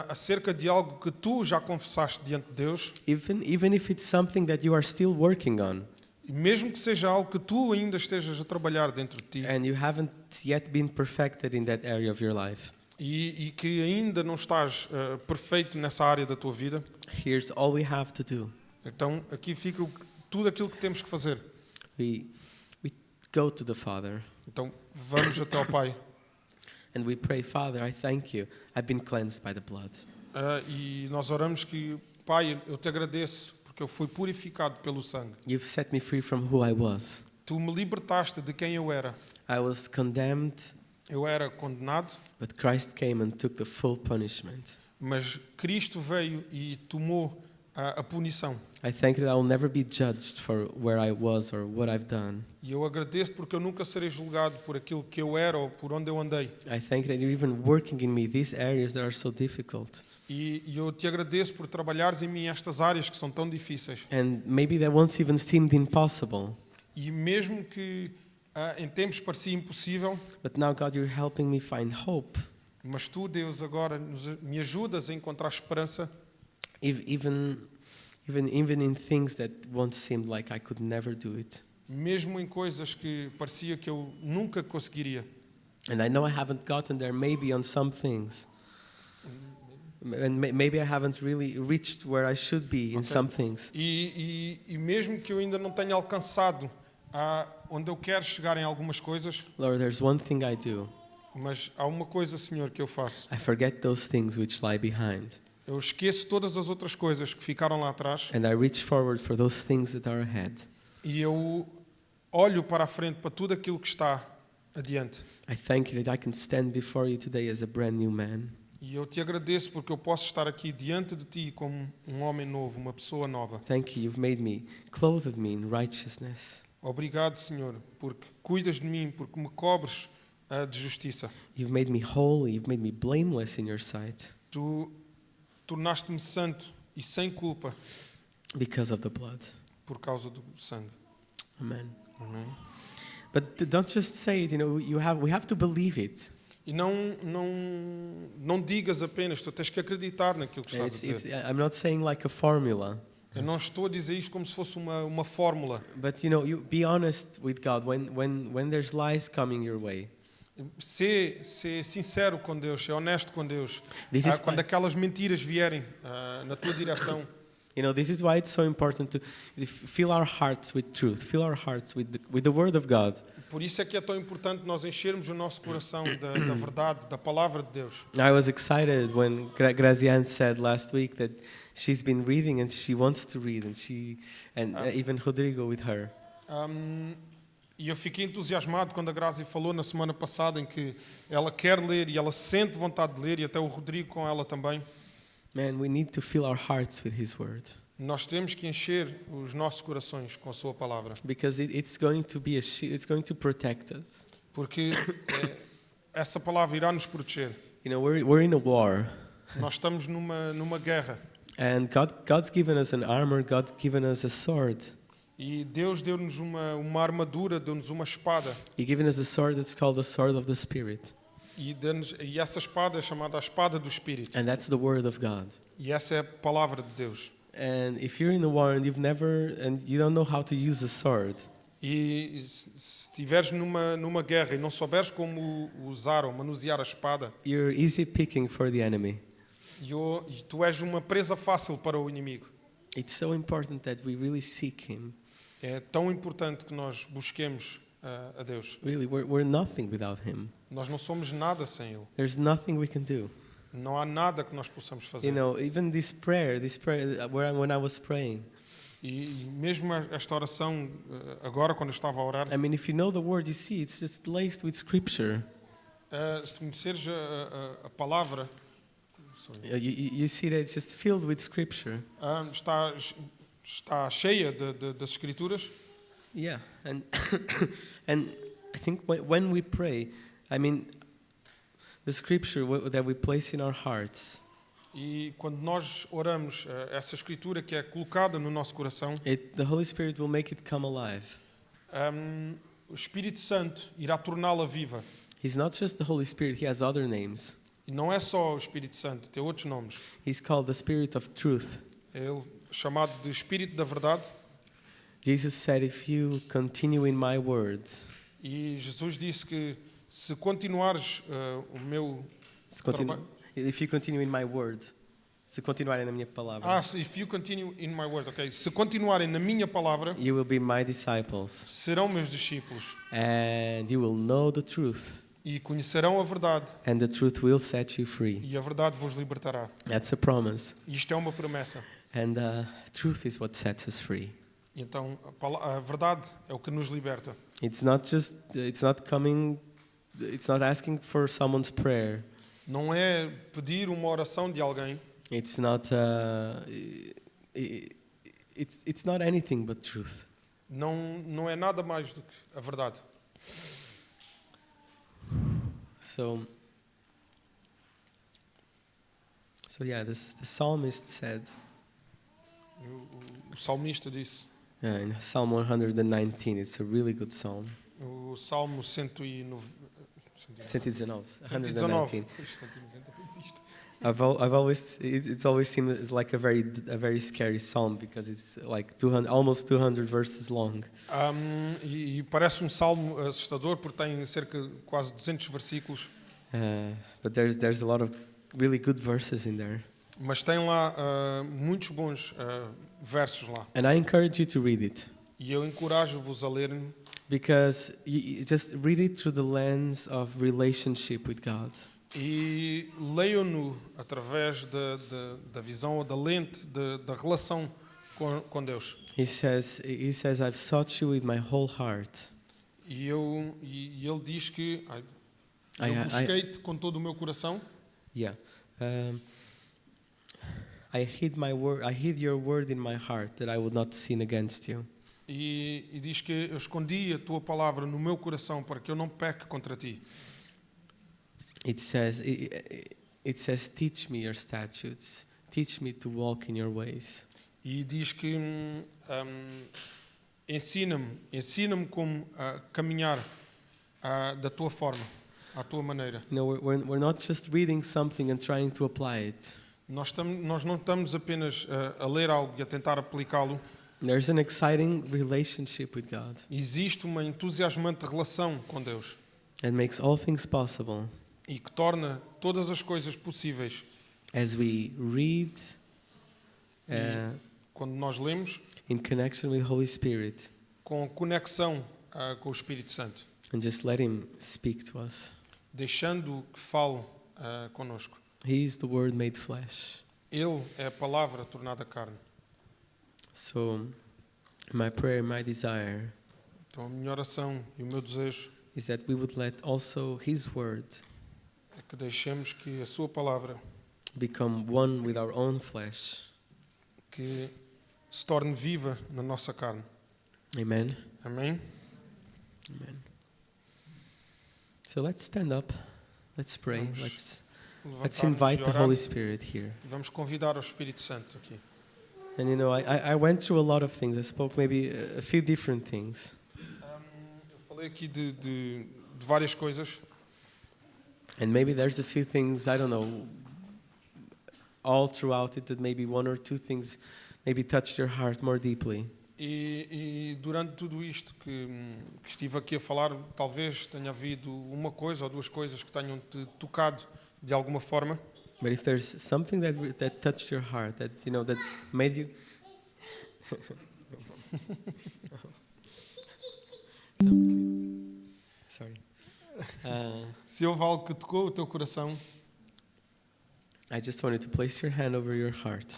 acerca de algo que tu já confessaste diante de Deus, even if it's something that you are still working on, e mesmo que seja algo que tu ainda estejas a trabalhar dentro de ti and you haven't yet been perfected in that area of your life, e que ainda não estás perfeito nessa área da tua vida, here's all we have to do. então aqui fica tudo aquilo que temos que fazer. We go to the Father Então vamos até ao Pai and we pray, Father, I thank you. I've been cleansed by the blood. e nós oramos que, Pai, eu te agradeço porque eu fui purificado pelo sangue. You've set me free from who I was. Tu me libertaste de quem eu era. I was condemned, Eu era condenado, but Christ came and took the full punishment. mas Cristo veio e tomou a punição. I thank you that I will never be judged for where I was or what I've done. E eu agradeço porque eu nunca serei julgado por aquilo que eu era ou por onde eu andei. I thank you that you're even working in me these areas that are so difficult. E eu te agradeço por trabalhares em mim estas áreas que são tão difíceis. And maybe that once even seemed impossible. E mesmo que em tempos parecia impossível, But now, God, you're helping me find hope. mas tu, Deus, agora me ajudas a encontrar esperança, Even in things that once seemed like I could never do it. mesmo em coisas que parecia que eu nunca conseguiria. And I know I haven't gotten there maybe on some things. And maybe I haven't really reached where I should be in some things. E mesmo que eu ainda não tenha alcançado onde eu quero chegar em algumas coisas, Lord, there's one thing I do. mas há uma coisa, Senhor, que eu faço. I forget those things which lie behind. Eu esqueço todas as outras coisas que ficaram lá atrás And I reach forward for those things that are ahead. e eu olho para a frente, para tudo aquilo que está adiante. I thank you that I can stand before you today as a brand new man. E eu te agradeço porque eu posso estar aqui diante de ti como um homem novo, uma pessoa nova. Thank you, you've made me, clothed me in righteousness. Obrigado, Senhor, porque cuidas de mim, porque me cobres de justiça. You've made me holy, you've made me blameless in your sight Tu tornaste-me santo e sem culpa because of the blood. por causa do sangue. Amen. Amém? But don't just say it, we have to believe it. E não digas apenas, tu tens que acreditar naquilo que And estás a dizer. I'm not saying like a formula, Eu não estou a dizer isto como se fosse uma fórmula. but you be honest with God when there's lies coming your way. Ser sincero com Deus, ser honesto com Deus. This is Quando why- aquelas mentiras vierem na tua direção. This is why it's so important to fill our hearts with truth, fill our hearts with the Word of God. Por isso é que é tão importante nós enchermos o nosso coração da verdade, da palavra de Deus. I was excited when Graziane said last week that she's been reading and she wants to read, and even Rodrigo with her. E eu fiquei entusiasmado quando a Grazi falou na semana passada em que ela quer ler e ela sente vontade de ler, e até o Rodrigo com ela também. Man, we need to fill our hearts with His Word, Nós temos que encher os nossos corações com a sua palavra, because it's going to be it's going to protect us. porque essa palavra irá nos proteger. We're in a war, Nós estamos numa guerra and God's given us an armor. God's given us a sword. e Deus deu-nos uma armadura, deu-nos uma espada, He's given us a sword that's called the sword of the Spirit, e essa espada é chamada a espada do Espírito, and that's the Word of God. e essa é a palavra de Deus. And if you're in a war and you don't know how to use a sword, E se estiveres numa guerra e não souberes como usar ou manusear a espada, you're easy picking for the enemy. e tu és uma presa fácil para o inimigo. It's so important that we really seek Him. É tão importante que nós busquemos a Deus. Really, we're nothing without Him. Nós não somos nada sem Ele. There's nothing we can do. Não há nada que nós possamos fazer. Even this prayer, when I was praying, E mesmo esta oração, agora quando eu estava a orar, I mean, if you know the word, you see, it's just laced with Scripture. se conheceres a palavra, You see that it's just filled with Scripture. está cheia das Escrituras. Yeah, and and I think when we pray, I mean, the Scripture that we place in our hearts, E quando nós oramos, essa Escritura que é colocada no nosso coração, the Holy Spirit will make it come alive. o Espírito Santo irá torná-la viva. He's not just the Holy Spirit; He has other names. E não é só o Espírito Santo, tem outros nomes. He's called the Spirit of Truth. É ele chamado de Espírito da Verdade. Jesus said, "If you continue in my word, E Jesus disse que se continuares o meu trabalho... if you continue in my word, se continuarem na minha palavra, if you continue in my word, ok. Se continuarem na minha palavra, you will be my disciples, serão meus discípulos and you will know the truth, e conhecerão a verdade, and the truth will set you free." e a verdade vos libertará. That's a promise, E isto é uma promessa. and truth is what sets us free. E então a verdade é o que nos liberta. It's not asking for someone's prayer. Não é pedir uma oração de alguém. It's not it's not anything but truth. Não é nada mais do que a verdade. So yeah, the psalmist said O salmista disse, in Psalm 119, it's a really good psalm. o Salmo 119. 119. I've always it's always seemed like a very scary psalm because it's like almost 200 verses long. E parece um salmo assustador porque tem cerca de quase 200 versículos. But there's a lot of really good verses in there. Mas tem lá muitos bons versos lá. And I encourage you to read it. E eu encorajo-vos a lerem, Because you just read it through the lens of relationship with God. e leiam-no através da visão ou da lente da relação com Deus. He says, I've sought you with my whole heart. E ele diz que eu I busquei-te com todo o meu coração. Yeah. I hid your word in my heart that I would not sin against you. E diz que eu escondi a tua palavra no meu coração para que eu não peque contra ti. It says, teach me your statutes. Teach me to walk in your ways. E diz que ensina-me como caminhar da tua forma. à tua maneira. You know, we're not just reading something and trying to apply it. Nós não estamos apenas a ler algo e a tentar aplicá-lo. There's an exciting relationship with God Existe uma entusiasmante relação com Deus that makes all things possible e que torna todas as coisas possíveis as we read quando nós lemos in connection with Holy Spirit com conexão com o Espírito Santo, and just let Him speak to us. deixando que fale connosco. He is the Word made flesh. Ele é a palavra tornada carne. So my prayer, my desire Então a minha oração e o meu desejo is that we would let also His Word é que deixemos que a sua palavra become one with our own flesh. que se torne viva na nossa carne. Amen. Amém? Amen. So let's stand up. Let's pray. Vamos Let's levantar-nos invite e the orar Holy Spirit here. e vamos convidar o Espírito Santo aqui. And you know, I went through a lot of things. I spoke maybe a few different things. Eu falei aqui de várias coisas. And maybe there's a few things, I don't know, all throughout it that maybe one or two things maybe touched your heart more deeply. E durante tudo isto que estive aqui a falar, talvez tenha havido uma coisa ou duas coisas que tenham te tocado de alguma forma. But if there's something that touched your heart, that you know, that made you sorry. Se houve algo que tocou o teu coração, I just wanted to place your hand over your heart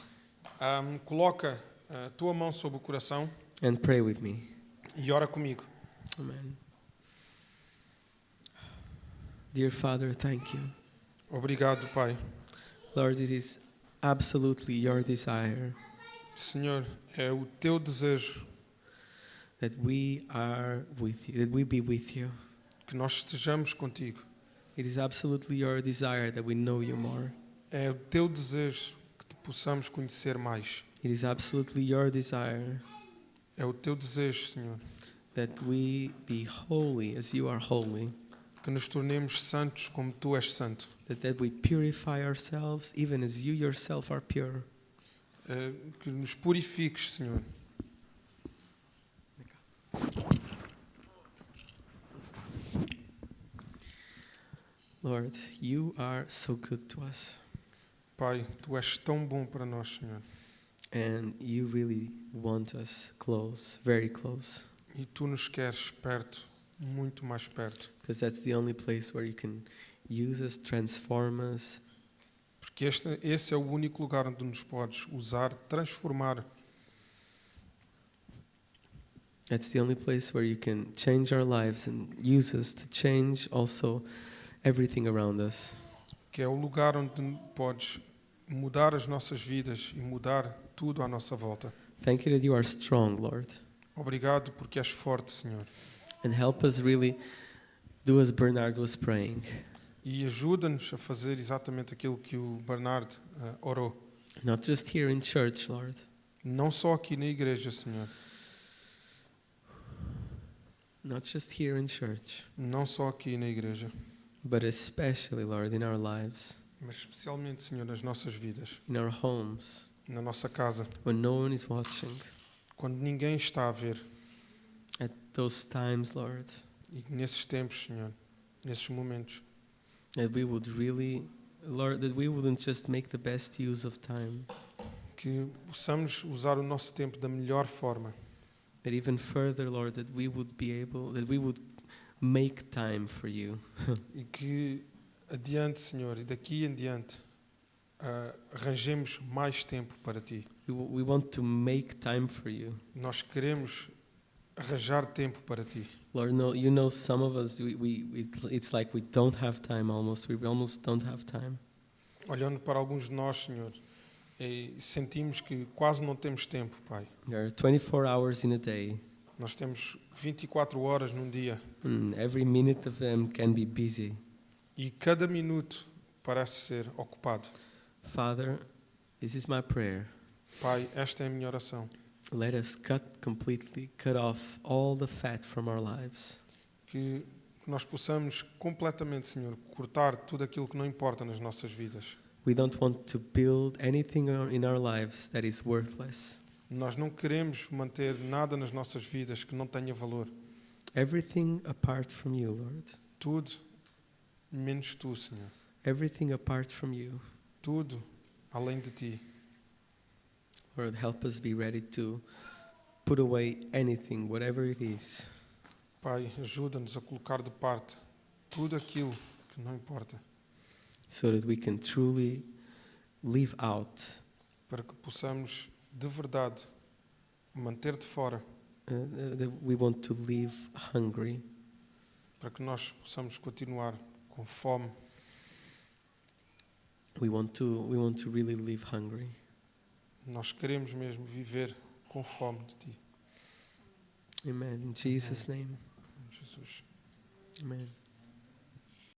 coloca a tua mão sobre o coração and pray with me. e ora comigo. Amen. Dear Father, thank you. Obrigado, Pai. Lord, it is absolutely your desire Senhor, é o teu desejo that we are with you, that we be with you. que nós estejamos contigo. It is absolutely your desire that we know you more. É o teu desejo que te possamos conhecer mais. It is absolutely your desire É o teu desejo, Senhor, that we be holy as you are holy, que nos tornemos santos como tu és santo. that we purify ourselves even as you yourself are pure. Que nos purifiques, Senhor. Lord, you are so good to us, Pai, tu és tão bom para nós, Senhor. and you really want us close, very close, E tu nos queres perto, muito mais perto. because that's the only place where you can use us, transform us, Porque esse é o único lugar onde nos podes usar, transformar. That's the only place where you can change our lives and use us to change also everything around us. Que é o lugar onde podes mudar as nossas vidas e mudar tudo à nossa volta. Thank you that you are strong, Lord, Obrigado porque és forte, Senhor. and help us really do as Bernard was praying. E ajuda-nos a fazer exatamente aquilo que o Bernard orou. Not just here in church, Lord, Não só aqui na igreja, Senhor. not just here in church, Não só aqui na igreja. but especially, Lord, in our lives, Mas especialmente, Senhor, nas nossas vidas. in our homes, Na nossa casa. when no one is watching. Quando ninguém está a ver. At those times, Lord, E nesses tempos, Senhor. Nesses momentos. that we would really, Lord, that we wouldn't just make the best use of time, Que possamos usar o nosso tempo da melhor forma. but even further, Lord, that we would make time for you. E que adiante, Senhor, e daqui em diante, arranjemos mais tempo para Ti. We want to make time for you. Nós queremos arranjar tempo para Ti. Lord, no, you know some of us, it's like we don't have time almost. We almost don't have time. Olhando para alguns de nós, Senhor, e sentimos que quase não temos tempo, Pai. There are 24 hours in a day, Nós temos 24 horas num dia and every minute of them can be busy. e cada minuto parece ser ocupado. Father, this is my prayer. Pai, esta é a minha oração. Let us cut off all the fat from our lives. Que Que nós possamos completamente, Senhor, cortar tudo aquilo que não importa nas nossas vidas. We don't want to build anything in our lives that is worthless. Nós não queremos manter nada nas nossas vidas que não tenha valor. Everything apart from you, Lord. Tudo menos tu, Senhor. Everything apart from you. Tudo além de ti. Lord, help us be ready to put away anything, whatever it is. Pai, ajuda-nos a colocar de parte tudo aquilo que não importa, So that we can truly live out para que possamos, de verdade, manter de fora, that we want to live hungry. para que nós possamos continuar com fome. We want to really live hungry. Nós queremos mesmo viver com fome de ti. Amen. In Jesus' name. Jesus. Amen.